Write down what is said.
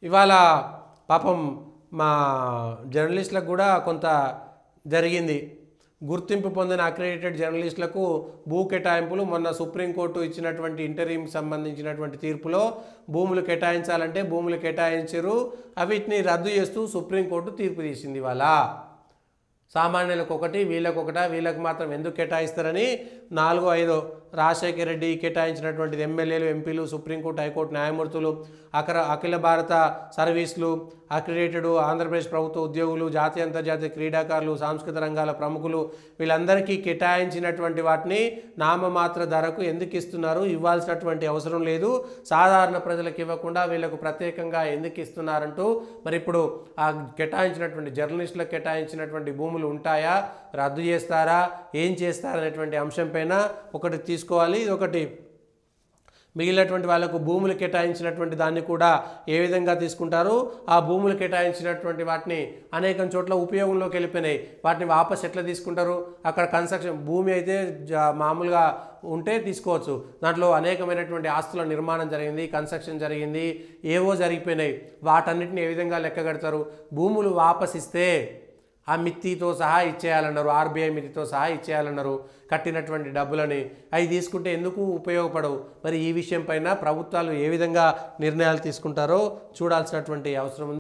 ఇవాళ పాపం మా జర్నలిస్టులకు కూడా కొంత జరిగింది. గుర్తింపు పొందిన అక్రెడిటెడ్ జర్నలిస్టులకు భూ కేటాయింపులు మొన్న సుప్రీంకోర్టు ఇచ్చినటువంటి ఇంటరీమ్కి సంబంధించినటువంటి తీర్పులో భూములు కేటాయించాలంటే భూములు కేటాయించరు, వీటిని రద్దు చేస్తూ సుప్రీంకోర్టు తీర్పు తీసింది. ఇవాళ సామాన్యులకు ఒకటి వీళ్ళకు మాత్రం ఎందుకు కేటాయిస్తారని 4-5 రాజశేఖర రెడ్డి కేటాయించినటువంటిది ఎమ్మెల్యేలు, ఎంపీలు, సుప్రీంకోర్టు, హైకోర్టు న్యాయమూర్తులు, అఖిల భారత సర్వీసులు, అక్రిడేటెడ్ ఆంధ్రప్రదేశ్ ప్రభుత్వ ఉద్యోగులు, జాతీయ అంతర్జాతీయ క్రీడాకారులు, సాంస్కృతిక రంగాల ప్రముఖులు వీళ్ళందరికీ కేటాయించినటువంటి వాటిని నామమాత్ర ధరకు ఎందుకు ఇస్తున్నారు? ఇవ్వాల్సినటువంటి అవసరం లేదు, సాధారణ ప్రజలకు ఇవ్వకుండా వీళ్ళకు ప్రత్యేకంగా ఎందుకు ఇస్తున్నారంటూ మరి ఇప్పుడు ఆ కేటాయించినటువంటి జర్నలిస్టులకు కేటాయించినటువంటి భూములు ఉంటాయా, రద్దు చేస్తారా, ఏం చేస్తారనేటువంటి అంశం పైన ఒకటి తీసుకోవాలి. ఇది ఒకటి. మిగిలినటువంటి వాళ్ళకు భూములు కేటాయించినటువంటి దాన్ని కూడా ఏ విధంగా తీసుకుంటారు? ఆ భూములు కేటాయించినటువంటి వాటిని అనేక చోట్ల ఉపయోగంలోకి వెళ్ళిపోయినాయి, వాటిని వాపస్ ఎట్లా తీసుకుంటారు? అక్కడ కన్స్ట్రక్షన్ భూమి అయితే మామూలుగా ఉంటే తీసుకోవచ్చు, దాంట్లో అనేకమైనటువంటి ఆస్తుల నిర్మాణం జరిగింది, కన్స్ట్రక్షన్ జరిగింది, ఏవో జరిగిపోయినాయి, వాటన్నిటిని ఏ విధంగా లెక్క కడతారు? భూములు వాపస్ ఇస్తే ఆ మిత్తితో సహా ఇచ్చేయాలన్నారు, ఆర్బీఐ మిత్తితో సహా ఇచ్చేయాలన్నారు కట్టినటువంటి డబ్బులని. అవి తీసుకుంటే ఎందుకు ఉపయోగపడవు? మరి ఈ విషయం పైన ప్రభుత్వాలు ఏ విధంగా నిర్ణయాలు తీసుకుంటారో చూడాల్సినటువంటి అవసరం ఉంది.